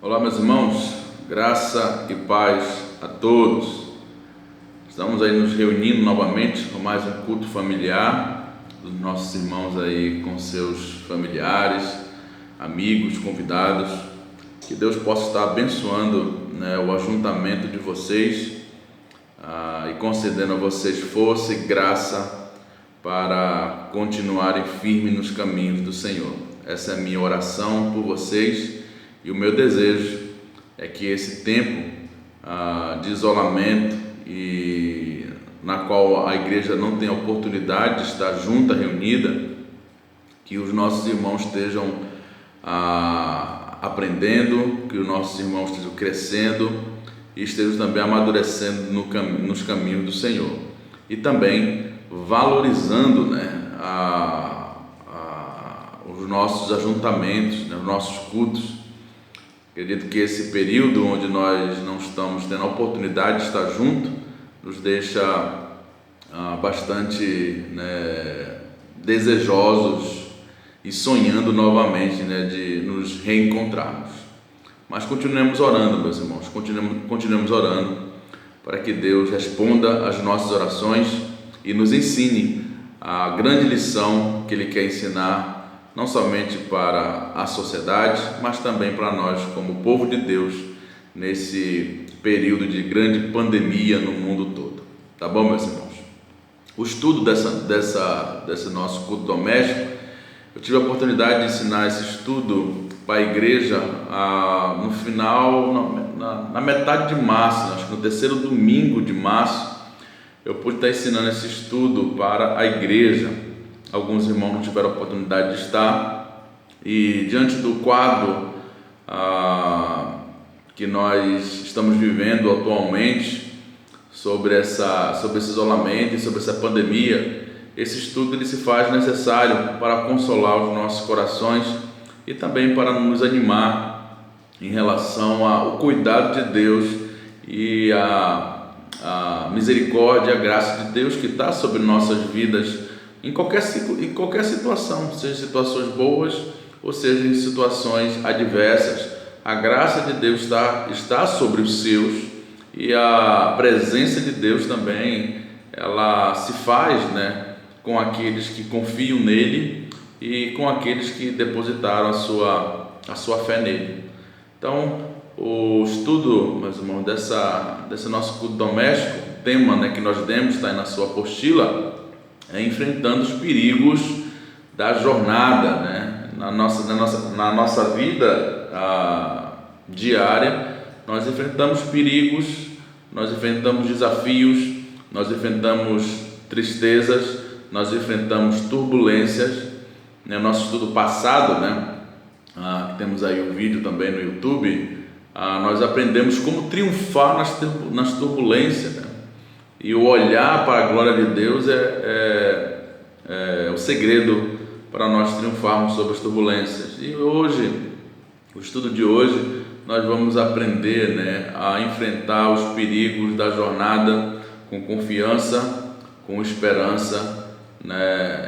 Olá, meus irmãos, graça e paz a todos. Estamos aí nos reunindo novamente com mais um culto familiar dos nossos irmãos aí com seus familiares, amigos, convidados. Que Deus possa estar abençoando, o ajuntamento de vocês e concedendo a vocês força e graça para continuarem firmes nos caminhos do Senhor. Essa é a minha oração por vocês. E o meu desejo é que esse tempo de isolamento e na qual a igreja não tem a oportunidade de estar junta, reunida, que os nossos irmãos estejam aprendendo, que os nossos irmãos estejam crescendo e estejam também amadurecendo nos caminhos do Senhor. E também valorizando os nossos ajuntamentos, os nossos cultos. Acredito que esse período onde nós não estamos tendo a oportunidade de estar junto nos deixa bastante desejosos e sonhando novamente de nos reencontrarmos. Mas continuemos orando, meus irmãos, continuemos orando para que Deus responda às nossas orações e nos ensine a grande lição que Ele quer ensinar, não somente para a sociedade, mas também para nós como povo de Deus, nesse período de grande pandemia no mundo todo. Tá bom, meus irmãos? O estudo desse nosso culto doméstico, eu tive a oportunidade de ensinar esse estudo para a igreja no final, na metade de março, acho que no terceiro domingo de março, eu pude estar ensinando esse estudo para a igreja. Alguns irmãos não tiveram a oportunidade de estar, e diante do quadro que nós estamos vivendo atualmente, sobre esse isolamento e sobre essa pandemia, esse estudo ele se faz necessário para consolar os nossos corações e também para nos animar em relação ao cuidado de Deus e a misericórdia e a graça de Deus que está sobre nossas vidas em qualquer situação, seja em situações boas ou seja em situações adversas. A graça de Deus está sobre os seus, e a presença de Deus também, ela se faz com aqueles que confiam nele e com aqueles que depositaram a sua fé nele. Então, o estudo, meus irmãos, desse nosso culto doméstico, o tema que nós demos, está aí na sua apostila, enfrentando os perigos da jornada, na nossa vida diária. Nós enfrentamos perigos, nós enfrentamos desafios, nós enfrentamos tristezas, nós enfrentamos turbulências. No nosso estudo passado, temos aí um vídeo também no YouTube, nós aprendemos como triunfar nas turbulências, E o olhar para a glória de Deus é o segredo para nós triunfarmos sobre as turbulências. E hoje, o estudo de hoje, nós vamos aprender a enfrentar os perigos da jornada com confiança, com esperança,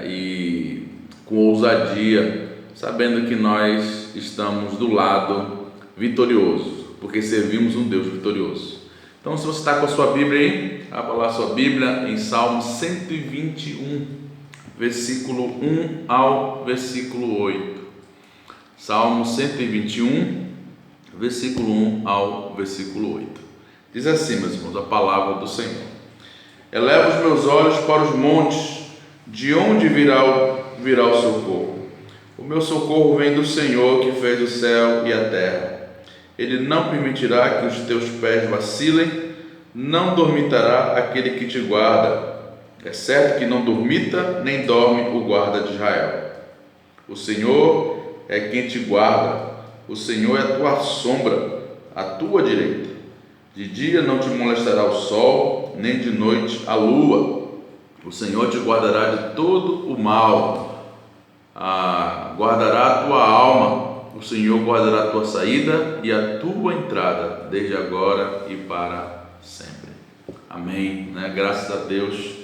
e com ousadia, sabendo que nós estamos do lado vitorioso, porque servimos um Deus vitorioso. Então, se você está com a sua Bíblia aí, abra lá a sua Bíblia em Salmo 121, versículo 1 ao versículo 8. Salmo 121, versículo 1 ao versículo 8. Diz assim, meus irmãos, a palavra do Senhor: Eleva os meus olhos para os montes, de onde virá o socorro? O meu socorro vem do Senhor, que fez o céu e a terra. Ele não permitirá que os teus pés vacilem, não dormitará aquele que te guarda. É certo que não dormita, nem dorme o guarda de Israel. O Senhor é quem te guarda, o Senhor é a tua sombra, à tua direita. De dia não te molestará o sol, nem de noite a lua. O Senhor te guardará de todo o mal, guardará a tua alma. O Senhor guardará a tua saída e a tua entrada, desde agora e para sempre. Amém. Graças a Deus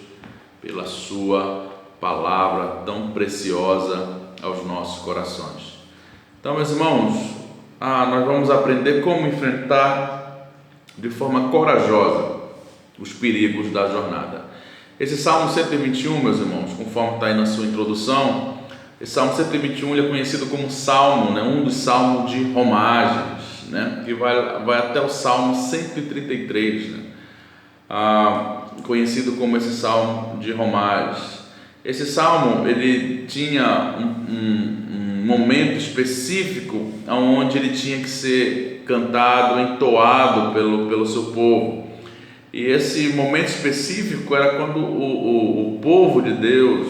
pela sua palavra tão preciosa aos nossos corações. Então, meus irmãos, nós vamos aprender como enfrentar de forma corajosa os perigos da jornada. Esse Salmo 121, meus irmãos, conforme está aí na sua introdução, esse Salmo 121 ele é conhecido como Salmo, né, um dos salmos de romagens, né, que vai até o Salmo 133, né, conhecido como esse Salmo de romagens. Esse Salmo ele tinha um momento específico onde ele tinha que ser cantado, entoado pelo seu povo. E esse momento específico era quando o povo de Deus,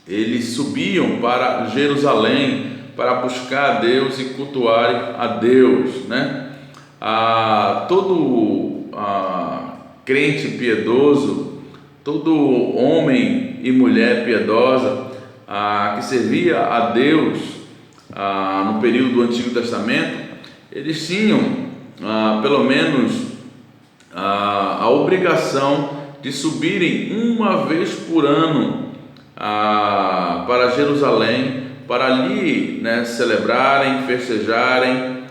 eles subiam para Jerusalém para buscar a Deus e cultuarem a Deus, né? Todo crente piedoso, todo homem e mulher piedosa que servia a Deus no período do Antigo Testamento, eles tinham pelo menos a obrigação de subirem uma vez por ano para Jerusalém, para ali, né, celebrarem, festejarem,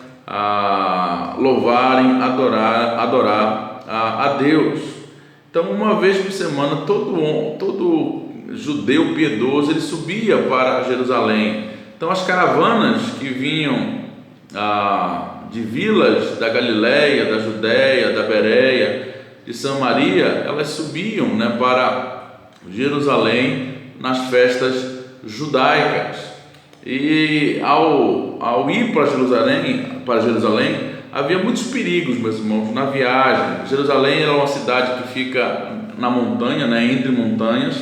louvarem, adorar a Deus. Então, uma vez por semana, todo judeu piedoso ele subia para Jerusalém. Então, as caravanas que vinham de vilas da Galileia, da Judéia, da Bereia, de Samaria, elas subiam, né, para Jerusalém nas festas judaicas. E ao ir para Jerusalém, havia muitos perigos, meus irmãos, na viagem. Jerusalém era uma cidade que fica na montanha, né, entre montanhas,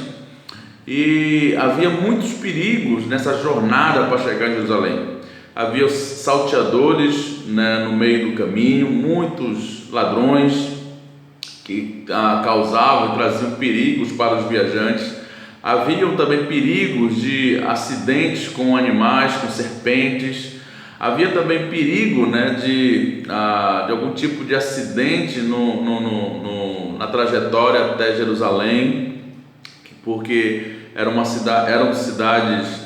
e havia muitos perigos nessa jornada para chegar em Jerusalém. Havia salteadores, né, no meio do caminho, muitos ladrões que causavam e traziam perigos para os viajantes. Haviam também perigos de acidentes com animais, com serpentes. Havia também perigo, né, de algum tipo de acidente na trajetória até Jerusalém, porque eram cidades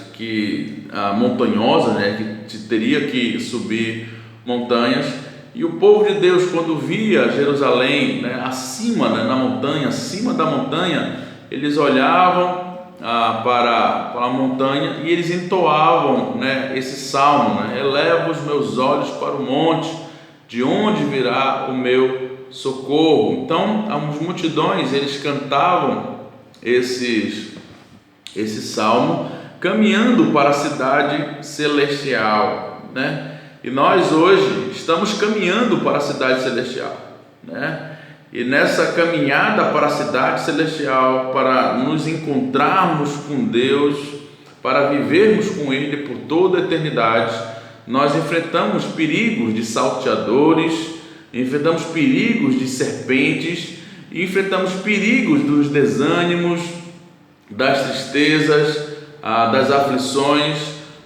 montanhosas, né, que teria que subir montanhas. E o povo de Deus, quando via Jerusalém, né, acima, né, na montanha, acima da montanha, eles olhavam para a montanha e eles entoavam, né, esse salmo, né, eleva os meus olhos para o monte, de onde virá o meu socorro. Então, as multidões, eles cantavam esse salmo, caminhando para a cidade celestial, né? E nós hoje estamos caminhando para a cidade celestial, né? E nessa caminhada para a cidade celestial, para nos encontrarmos com Deus, para vivermos com Ele por toda a eternidade, nós enfrentamos perigos de salteadores, enfrentamos perigos de serpentes, e enfrentamos perigos dos desânimos, das tristezas, das aflições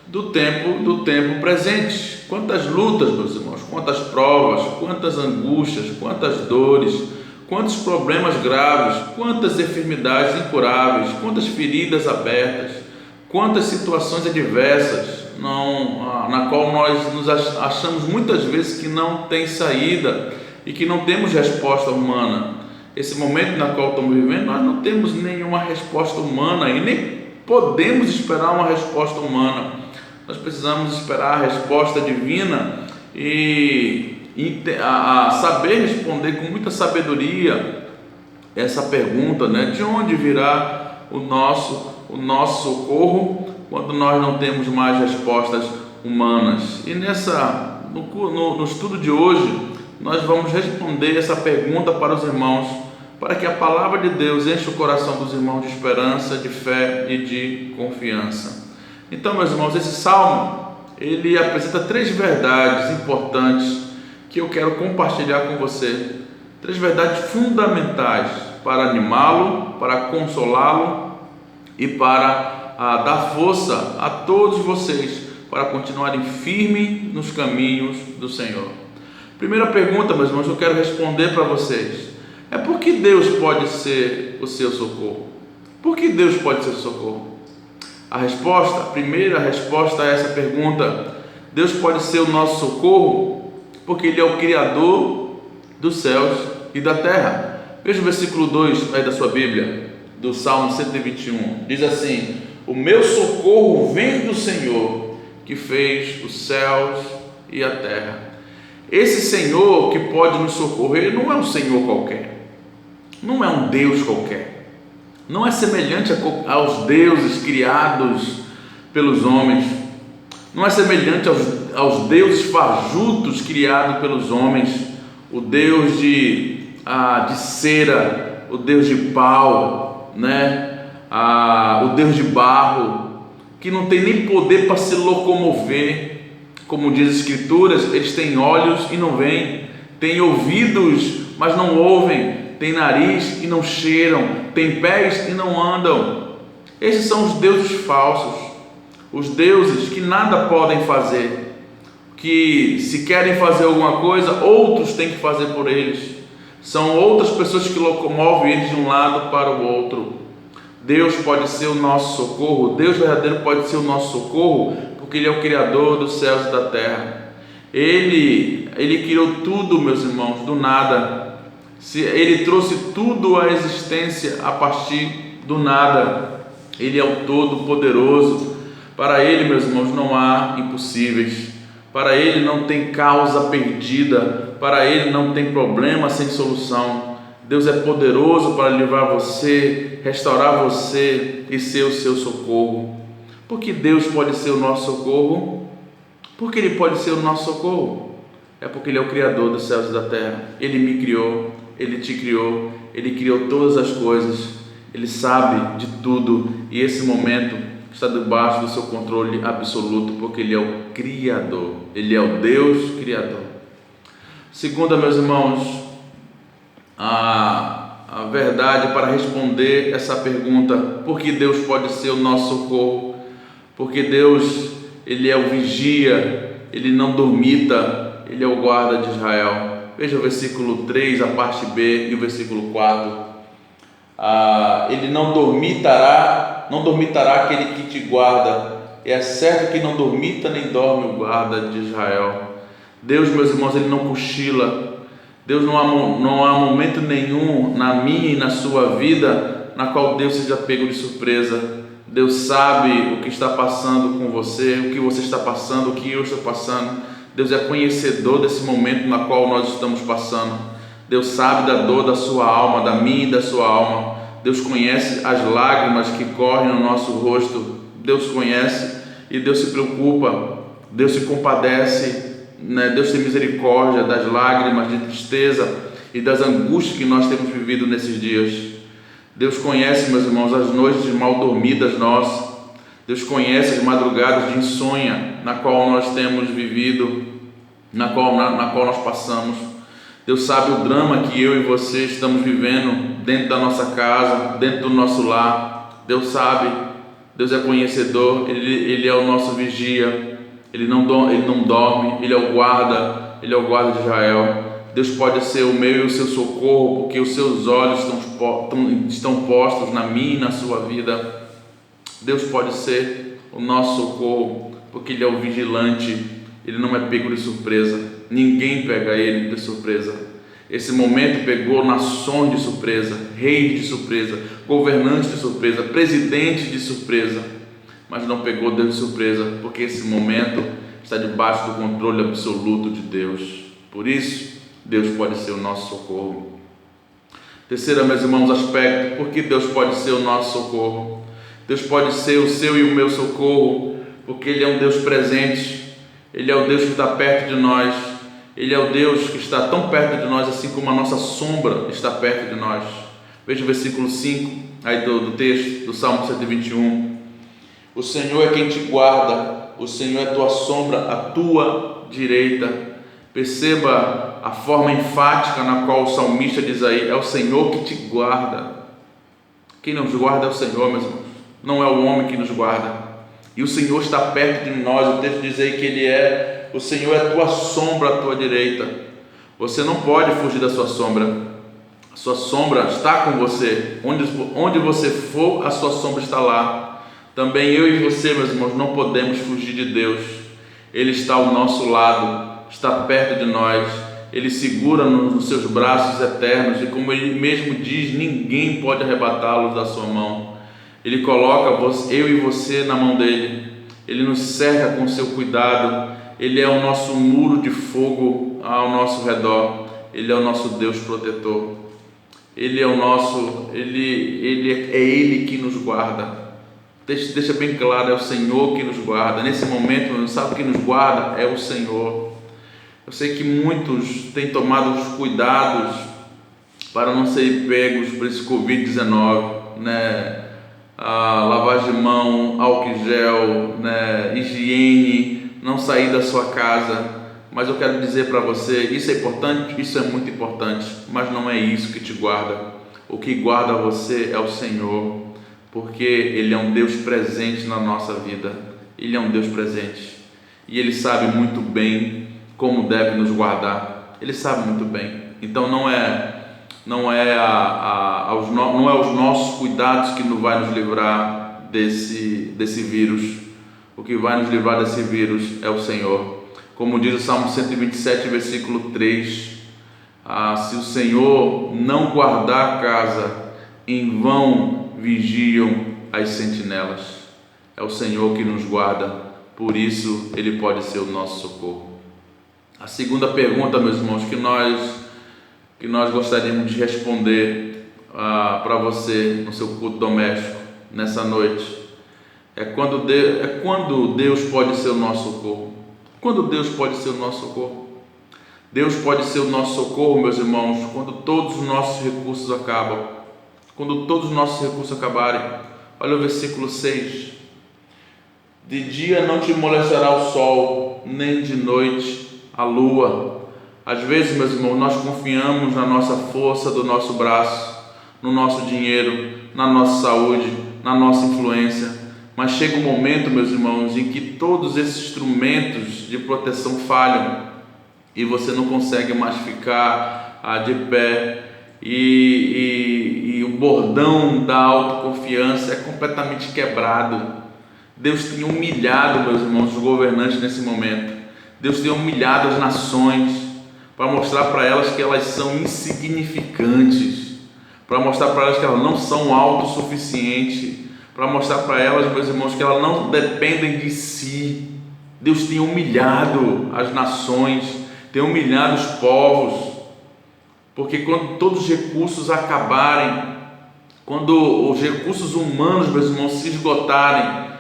do tempo presente. Quantas lutas, meus irmãos, quantas provas, quantas angústias, quantas dores, quantos problemas graves, quantas enfermidades incuráveis, quantas feridas abertas, quantas situações adversas na qual nós nos achamos muitas vezes que não tem saída e que não temos resposta humana. Esse momento na qual estamos vivendo, nós não temos nenhuma resposta humana e nem podemos esperar uma resposta humana. Nós precisamos esperar a resposta divina e saber responder com muita sabedoria essa pergunta, né? De onde virá o nosso socorro quando nós não temos mais respostas humanas? E no estudo de hoje, nós vamos responder essa pergunta para os irmãos, para que a palavra de Deus enche o coração dos irmãos de esperança, de fé e de confiança. Então, meus irmãos, esse salmo, ele apresenta 3 verdades importantes que eu quero compartilhar com você. 3 verdades fundamentais para animá-lo, para consolá-lo e para dar força a todos vocês para continuarem firmes nos caminhos do Senhor. Primeira pergunta, meus irmãos, eu quero responder para vocês. Por que Deus pode ser o seu socorro? Por que Deus pode ser o socorro? A primeira resposta a essa pergunta Deus pode ser o nosso socorro, porque Ele é o Criador dos céus e da terra. Veja o versículo 2 aí da sua Bíblia, do Salmo 121, diz assim: o meu socorro vem do Senhor, que fez os céus e a terra. Esse Senhor que pode nos socorrer não é um Senhor qualquer, não é um Deus qualquer, não é semelhante aos deuses criados pelos homens, não é semelhante aos deuses fajutos criados pelos homens, o Deus de cera, o Deus de pau, né? O Deus de barro, que não tem nem poder para se locomover. Como diz as Escrituras, eles têm olhos e não veem, têm ouvidos, mas não ouvem, têm nariz e não cheiram, têm pés e não andam. Esses são os deuses falsos, os deuses que nada podem fazer, que se querem fazer alguma coisa, outros têm que fazer por eles. São outras pessoas que locomovem eles de um lado para o outro. Deus pode ser o nosso socorro, Deus verdadeiro pode ser o nosso socorro, porque Ele é o Criador dos céus e da terra. Ele criou tudo, meus irmãos, do nada. Ele trouxe tudo à existência a partir do nada. Ele é o Todo-Poderoso. Para Ele, meus irmãos, não há impossíveis. Para Ele não tem causa perdida. Para Ele não tem problema sem solução. Deus é poderoso para livrar você, restaurar você e ser o seu socorro. Por que Deus pode ser o nosso socorro? Porque Ele pode ser o nosso socorro. É porque Ele é o Criador dos céus e da terra. Ele me criou, Ele te criou, Ele criou todas as coisas. Ele sabe de tudo e esse momento está debaixo do seu controle absoluto, porque Ele é o Criador. Ele é o Deus Criador. Segunda, meus irmãos, a verdade para responder essa pergunta: por que Deus pode ser o nosso socorro? Porque Deus, Ele é o vigia, Ele não dormita, Ele é o guarda de Israel. Veja o versículo 3, a parte B, e o versículo 4. Ele não dormitará aquele que te guarda. É certo que não dormita nem dorme o guarda de Israel. Deus, meus irmãos, Ele não cochila. Deus, não há momento nenhum na minha e na sua vida na qual Deus seja pego de surpresa. Deus sabe o que está passando com você, o que você está passando, o que eu estou passando. Deus é conhecedor desse momento na qual nós estamos passando. Deus sabe da dor da sua alma, da minha e da sua alma. Deus conhece as lágrimas que correm no nosso rosto. Deus conhece e Deus se preocupa. Deus se compadece, né? Deus tem misericórdia das lágrimas de tristeza e das angústias que nós temos vivido nesses dias. Deus conhece, meus irmãos, as noites mal dormidas nossas. Deus conhece as madrugadas de insônia na qual nós temos vivido, na qual nós passamos. Deus sabe o drama que eu e você estamos vivendo dentro da nossa casa, dentro do nosso lar. Deus sabe, Deus é conhecedor, Ele é o nosso vigia, Ele não dorme, Ele é o guarda de Israel. Deus pode ser o meu e o seu socorro, porque os seus olhos estão postos na minha e na sua vida. Deus pode ser o nosso socorro, porque Ele é o vigilante, Ele não é pego de surpresa, ninguém pega Ele de surpresa. Esse momento pegou nações de surpresa, reis de surpresa, governantes de surpresa, presidentes de surpresa, mas não pegou Deus de surpresa, porque esse momento está debaixo do controle absoluto de Deus. Por isso, Deus pode ser o nosso socorro. Terceiro, meus irmãos, aspecto: por que Deus pode ser o nosso socorro? Deus pode ser o seu e o meu socorro, porque Ele é um Deus presente, Ele é o Deus que está perto de nós, Ele é o Deus que está tão perto de nós, assim como a nossa sombra está perto de nós. Veja o versículo 5 aí do texto do Salmo 121. O Senhor é quem te guarda, o Senhor é tua sombra à tua direita. Perceba a forma enfática na qual o salmista diz aí: é o Senhor que te guarda. Quem nos guarda é o Senhor, meus irmãos, não é o homem que nos guarda. E o Senhor está perto de nós. O texto diz aí que o Senhor é a tua sombra à tua direita. Você não pode fugir da sua sombra. A sua sombra está com você. Onde você for, a sua sombra está lá. Também eu e você, meus irmãos, não podemos fugir de Deus. Ele está ao nosso lado, está perto de nós, Ele segura-nos nos seus braços eternos e, como Ele mesmo diz, ninguém pode arrebatá-los da sua mão. Ele coloca eu e você na mão dele, Ele nos cerca com seu cuidado, Ele é o nosso muro de fogo ao nosso redor, Ele é o nosso Deus protetor, Ele é o nosso, é Ele que nos guarda. Deixa bem claro, é o Senhor que nos guarda. Nesse momento, sabe que nos guarda? É o Senhor. Eu sei que muitos têm tomado os cuidados para não serem pegos por esse Covid-19, né? Lavagem de mão, álcool em gel, né? Higiene, não sair da sua casa. Mas eu quero dizer para você, isso é importante, isso é muito importante, mas não é isso que te guarda. O que guarda você é o Senhor, porque Ele é um Deus presente na nossa vida. Ele é um Deus presente e Ele sabe muito bem como deve nos guardar. Ele sabe muito bem. Então não é os nossos cuidados que vai nos livrar desse vírus. O que vai nos livrar desse vírus é o Senhor. Como diz o Salmo 127, versículo 3, se o Senhor não guardar a casa, em vão vigiam as sentinelas. É o Senhor que nos guarda, por isso Ele pode ser o nosso socorro. A segunda pergunta, meus irmãos, que nós gostaríamos de responder para você no seu culto doméstico nessa noite é quando Deus pode ser o nosso socorro. Quando Deus pode ser o nosso socorro? Deus pode ser o nosso socorro, meus irmãos, quando todos os nossos recursos acabam. Quando todos os nossos recursos acabarem. Olha o versículo 6. De dia não te molestará o sol, nem de noite a lua. Às vezes, meus irmãos, nós confiamos na nossa força do nosso braço, no nosso dinheiro, na nossa saúde, na nossa influência. Mas chega um momento, meus irmãos, em que todos esses instrumentos de proteção falham e você não consegue mais ficar de pé e o bordão da autoconfiança é completamente quebrado. Deus tem humilhado, meus irmãos, os governantes nesse momento. Deus tem humilhado as nações para mostrar para elas que elas são insignificantes, para mostrar para elas que elas não são autossuficientes, para mostrar para elas, meus irmãos, que elas não dependem de si. Deus tem humilhado as nações, tem humilhado os povos, porque quando todos os recursos acabarem, quando os recursos humanos, meus irmãos, se esgotarem,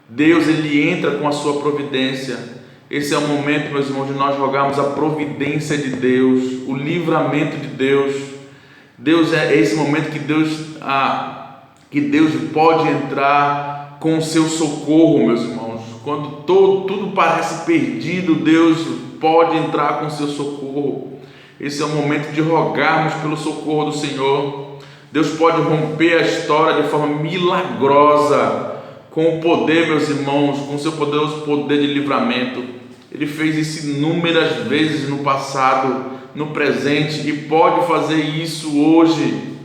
Deus, Ele entra com a sua providência. Esse é o momento, meus irmãos, de nós rogarmos a providência de Deus, o livramento de Deus. Deus é esse momento que Deus pode entrar com o seu socorro, meus irmãos. Quando tudo parece perdido, Deus pode entrar com o seu socorro. Esse é o momento de rogarmos pelo socorro do Senhor. Deus pode romper a história de forma milagrosa, com o poder, meus irmãos, com o seu poderoso poder de livramento. Ele fez isso inúmeras vezes no passado, no presente, e pode fazer isso hoje.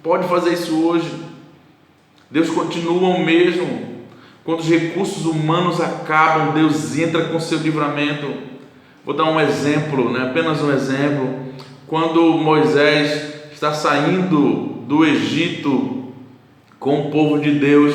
Pode fazer isso hoje. Deus continua o mesmo. Quando os recursos humanos acabam, Deus entra com o seu livramento. Vou dar um exemplo, apenas um exemplo. Quando Moisés está saindo do Egito com o povo de Deus,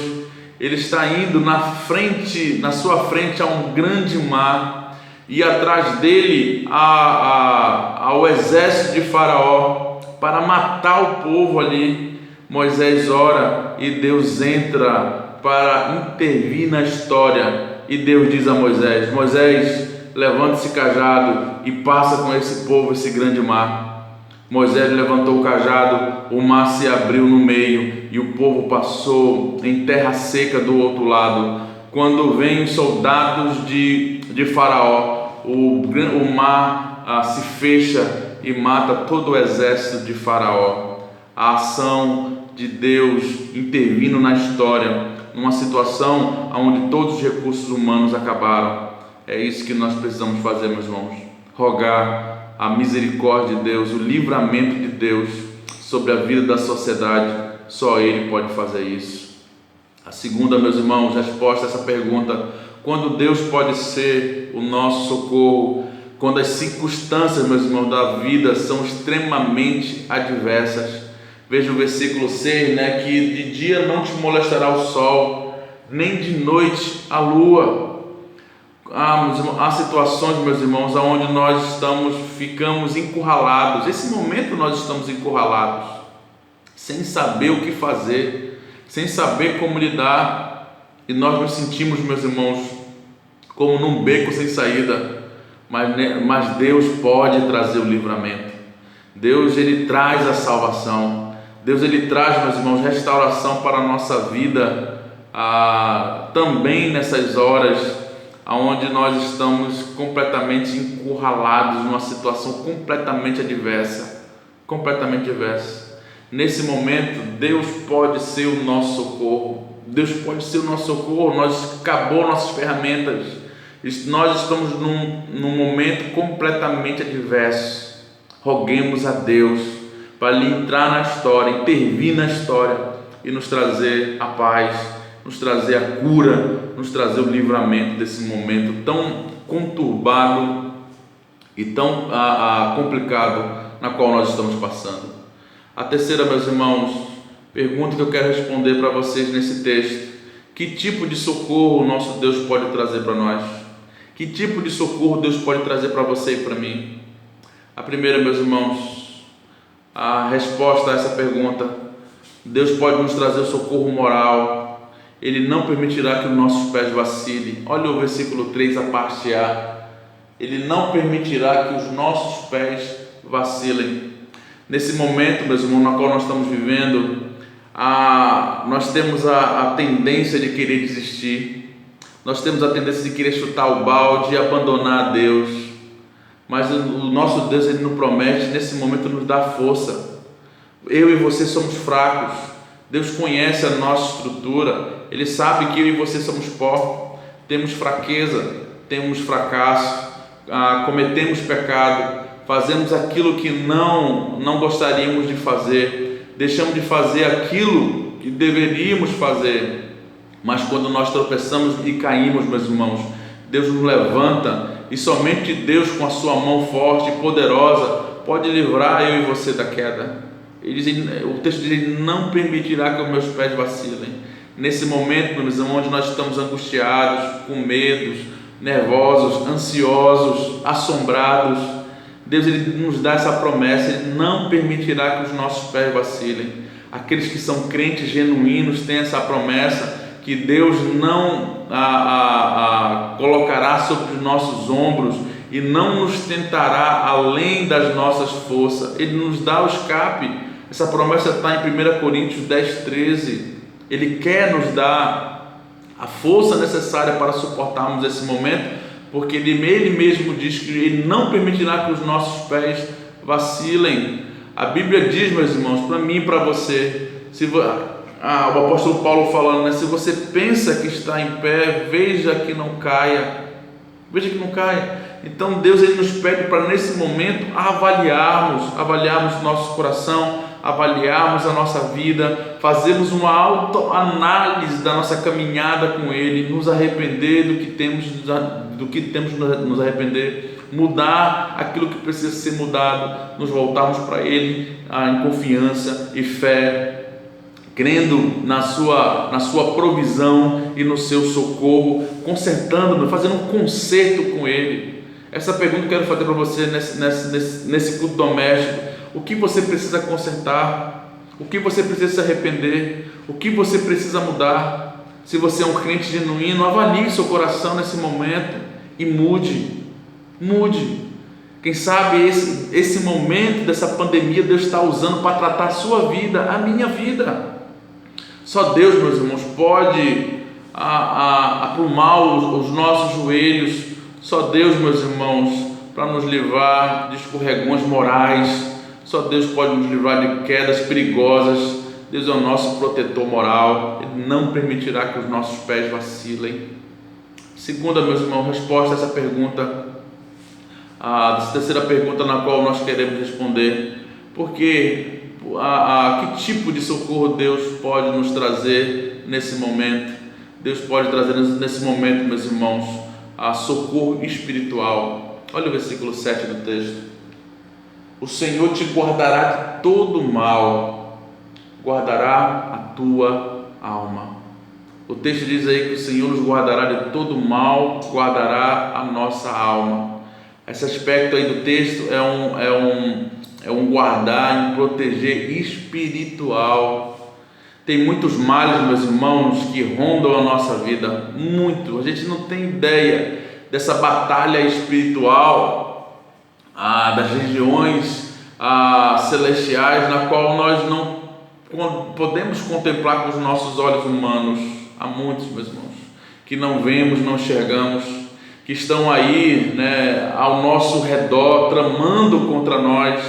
ele está indo na sua frente a um grande mar, e atrás dele ao exército de Faraó para matar o povo ali. Moisés ora e Deus entra para intervir na história, e Deus diz a Moisés: Moisés, levanta esse cajado e passa com esse povo esse grande mar. Moisés levantou o cajado, o mar se abriu no meio e o povo passou em terra seca do outro lado. Quando vêm os soldados de Faraó, o mar se fecha e mata todo o exército de Faraó. A ação de Deus intervindo na história, numa situação onde todos os recursos humanos acabaram. É isso que nós precisamos fazer, meus irmãos. Rogar a misericórdia de Deus, o livramento de Deus sobre a vida da sociedade. Só Ele pode fazer isso. A segunda, meus irmãos, resposta a essa pergunta: quando Deus pode ser o nosso socorro, quando as circunstâncias, meus irmãos, da vida são extremamente adversas. Veja o versículo 6, né? Que de dia não te molestará o sol, nem de noite a lua. Há situações, meus irmãos, onde nós ficamos encurralados. Nesse momento nós estamos encurralados, sem saber o que fazer, sem saber como lidar, e nós nos sentimos, meus irmãos, como num beco sem saída. Mas Deus pode trazer o livramento. Deus, Ele traz a salvação. Deus, Ele traz, meus irmãos, restauração para a nossa vida, também nessas horas onde nós estamos completamente encurralados, numa situação completamente adversa. Nesse momento, Deus pode ser o nosso socorro. Deus pode ser o nosso socorro. Acabou nossas ferramentas. Nós estamos num momento completamente adverso. Roguemos a Deus para Ele entrar na história, intervir na história e nos trazer a paz, nos trazer a cura, nos trazer o livramento desse momento tão conturbado e tão complicado na qual nós estamos passando. A terceira, meus irmãos, pergunta que eu quero responder para vocês nesse texto: que tipo de socorro o nosso Deus pode trazer para nós? Que tipo de socorro Deus pode trazer para você e para mim? A primeira, meus irmãos, a resposta a essa pergunta: Deus pode nos trazer o socorro moral. Ele não permitirá que os nossos pés vacilem. Olha o versículo 3, a parte A. Ele não permitirá que os nossos pés vacilem. Nesse momento, meus irmãos, na qual nós estamos vivendo, nós temos a tendência de querer desistir. Nós temos a tendência de querer chutar o balde e abandonar a Deus. Mas o nosso Deus, Ele nos promete, nesse momento, nos dá força. Eu e você somos fracos. Deus conhece a nossa estrutura. Ele sabe que eu e você somos pó. Temos fraqueza, temos fracasso, cometemos pecado, fazemos aquilo que não gostaríamos de fazer, deixamos de fazer aquilo que deveríamos fazer. Mas quando nós tropeçamos e caímos, meus irmãos, Deus nos levanta, e somente Deus, com a sua mão forte e poderosa, pode livrar eu e você da queda. O texto diz: Ele não permitirá que os meus pés vacilem. Nesse momento, meus irmãos, onde nós estamos angustiados, com medos, nervosos, ansiosos, assombrados, Deus, Ele nos dá essa promessa: Ele não permitirá que os nossos pés vacilem. Aqueles que são crentes genuínos têm essa promessa, que Deus não colocará sobre os nossos ombros e não nos tentará além das nossas forças. Ele nos dá o escape. Essa promessa está em 1 Coríntios 10:13. Ele quer nos dar a força necessária para suportarmos esse momento, porque Ele mesmo diz que Ele não permitirá que os nossos pés vacilem. A Bíblia diz, meus irmãos, para mim e para você, o apóstolo Paulo falando, né? Se você pensa que está em pé, veja que não caia. Então Deus, Ele nos pede para, nesse momento, avaliarmos nosso coração, avaliarmos a nossa vida, fazermos uma autoanálise da nossa caminhada com Ele, nos arrepender do que temos nos arrepender, mudar aquilo que precisa ser mudado, nos voltarmos para Ele em confiança e fé, crendo na sua provisão e no seu socorro, consertando, fazendo um conserto com Ele. Essa pergunta eu quero fazer para você nesse culto doméstico: o que você precisa consertar? O que você precisa se arrepender? O que você precisa mudar? Se você é um crente genuíno, avalie seu coração nesse momento e mude. Quem sabe esse momento dessa pandemia Deus está usando para tratar a sua vida, a minha vida. Só Deus, meus irmãos, pode aprumar os nossos joelhos. Só Deus, meus irmãos, para nos livrar de escorregões morais. Só Deus pode nos livrar de quedas perigosas. Deus é o nosso protetor moral. Ele não permitirá que os nossos pés vacilem. Segunda, meus irmãos, resposta a essa pergunta, a terceira pergunta na qual nós queremos responder: porque que tipo de socorro Deus pode nos trazer nesse momento? Deus pode trazer nesse momento, meus irmãos, a socorro espiritual. Olha o versículo 7 do texto. O Senhor te guardará de todo mal, guardará a tua alma. O texto diz aí que o Senhor nos guardará de todo mal, guardará a nossa alma. Esse aspecto aí do texto é um guardar, um proteger espiritual. Tem muitos males, meus irmãos, que rondam a nossa vida, muito. A gente não tem ideia dessa batalha espiritual, das regiões celestiais, na qual nós não podemos contemplar com os nossos olhos humanos. Há muitos, meus irmãos, que não vemos, não enxergamos, que estão aí, ao nosso redor, tramando contra nós,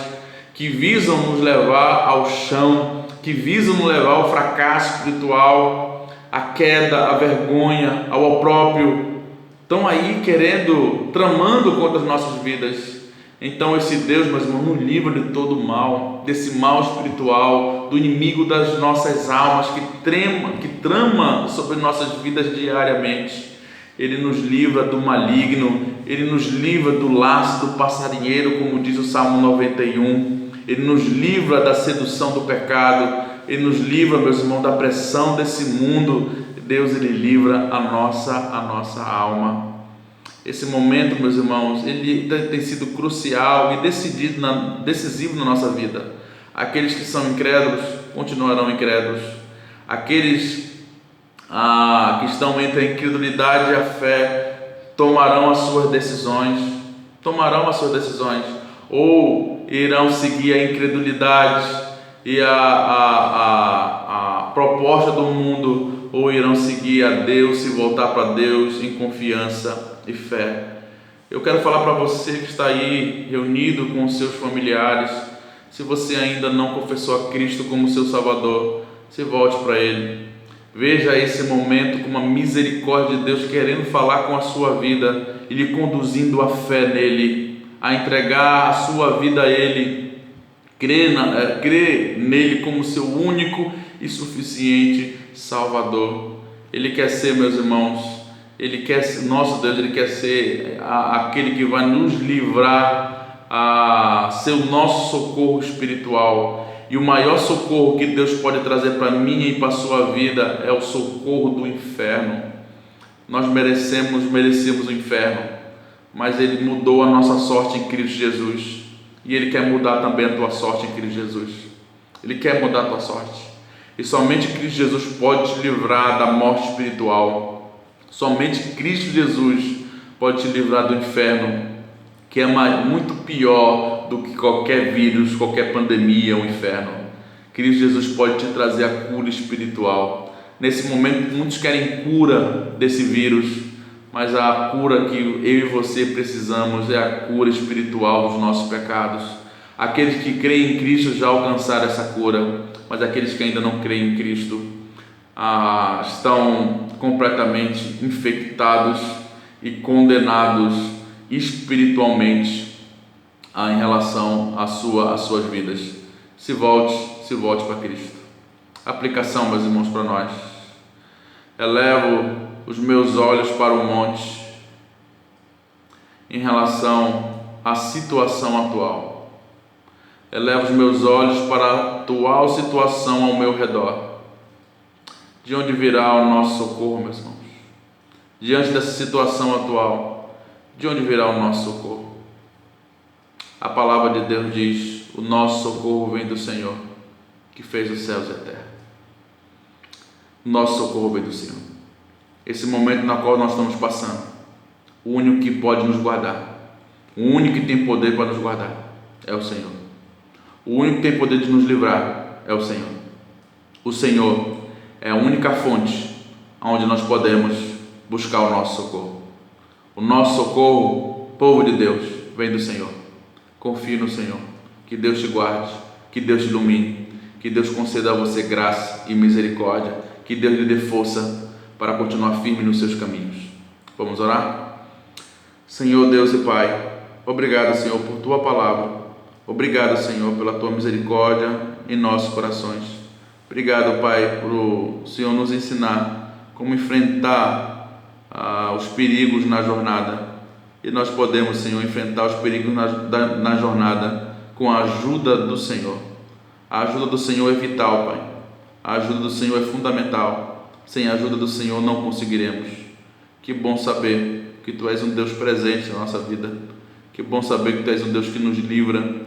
que visam nos levar ao chão, que visam nos levar ao fracasso espiritual, à queda, à vergonha, ao opróbrio. Estão aí tramando contra as nossas vidas. Então esse Deus, meus irmãos, nos livra de todo mal, desse mal espiritual, do inimigo das nossas almas que trama sobre nossas vidas diariamente. Ele nos livra do maligno, Ele nos livra do laço do passarinheiro, como diz o Salmo 91. Ele nos livra da sedução do pecado, Ele nos livra, meus irmãos, da pressão desse mundo. Deus, Ele livra a nossa alma. Esse momento, meus irmãos, ele tem sido crucial e decisivo na nossa vida. Aqueles que são incrédulos continuarão incrédulos. Aqueles que estão entre a incredulidade e a fé tomarão as suas decisões, ou irão seguir a incredulidade e a proposta do mundo, ou irão seguir a Deus e voltar para Deus em confiança e fé. Eu quero falar para você que está aí reunido com os seus familiares, se você ainda não confessou a Cristo como seu Salvador, se volte para Ele. Veja esse momento como uma misericórdia de Deus querendo falar com a sua vida e lhe conduzindo a fé nele, a entregar a sua vida a Ele, crer nele como seu único e suficiente Salvador. Ele quer ser, meus irmãos, nosso Deus, Ele quer ser aquele que vai nos livrar, ser o nosso socorro espiritual. E o maior socorro que Deus pode trazer para mim e para a sua vida é o socorro do inferno. Nós merecemos o inferno, mas Ele mudou a nossa sorte em Cristo Jesus, e Ele quer mudar também a tua sorte em Cristo Jesus. Ele quer mudar a tua sorte, e somente Cristo Jesus pode te livrar da morte espiritual. Somente Cristo Jesus pode te livrar do inferno, que é muito pior do que qualquer vírus, qualquer pandemia, o inferno. Cristo Jesus pode te trazer a cura espiritual. Nesse momento, muitos querem cura desse vírus, mas a cura que eu e você precisamos é a cura espiritual dos nossos pecados. Aqueles que creem em Cristo já alcançaram essa cura, mas aqueles que ainda não creem em Cristo estão completamente infectados e condenados espiritualmente em relação às suas vidas. Se volte para Cristo. Aplicação, meus irmãos, para nós. Elevo os meus olhos para o monte em relação à situação atual. Elevo os meus olhos para a atual situação ao meu redor. De onde virá o nosso socorro, meus irmãos? Diante dessa situação atual, de onde virá o nosso socorro? A palavra de Deus diz: o nosso socorro vem do Senhor, que fez os céus e a terra. O nosso socorro vem do Senhor. Esse momento na qual nós estamos passando, o único que pode nos guardar, o único que tem poder para nos guardar é o Senhor. O único que tem poder de nos livrar é o Senhor. O Senhor é a única fonte onde nós podemos buscar o nosso socorro. O nosso socorro, povo de Deus, vem do Senhor. Confie no Senhor. Que Deus te guarde, que Deus te ilumine, que Deus conceda a você graça e misericórdia, que Deus lhe dê força para continuar firme nos seus caminhos. Vamos orar? Senhor Deus e Pai, obrigado, Senhor, por Tua palavra. Obrigado, Senhor, pela Tua misericórdia em nossos corações. Obrigado, Pai, por o Senhor nos ensinar como enfrentar os perigos na jornada. E nós podemos, Senhor, enfrentar os perigos na jornada com a ajuda do Senhor. A ajuda do Senhor é vital, Pai. A ajuda do Senhor é fundamental. Sem a ajuda do Senhor não conseguiremos. Que bom saber que Tu és um Deus presente na nossa vida. Que bom saber que Tu és um Deus que nos livra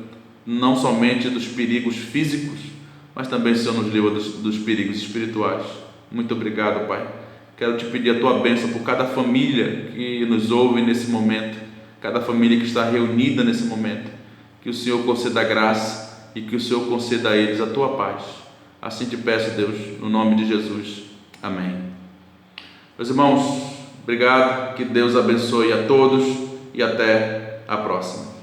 não somente dos perigos físicos, mas também, Senhor, nos livra dos perigos espirituais. Muito obrigado, Pai. Quero Te pedir a Tua bênção por cada família que nos ouve nesse momento, cada família que está reunida nesse momento. Que o Senhor conceda a graça e que o Senhor conceda a eles a Tua paz. Assim Te peço, Deus, no nome de Jesus. Amém. Meus irmãos, obrigado, que Deus abençoe a todos e até a próxima.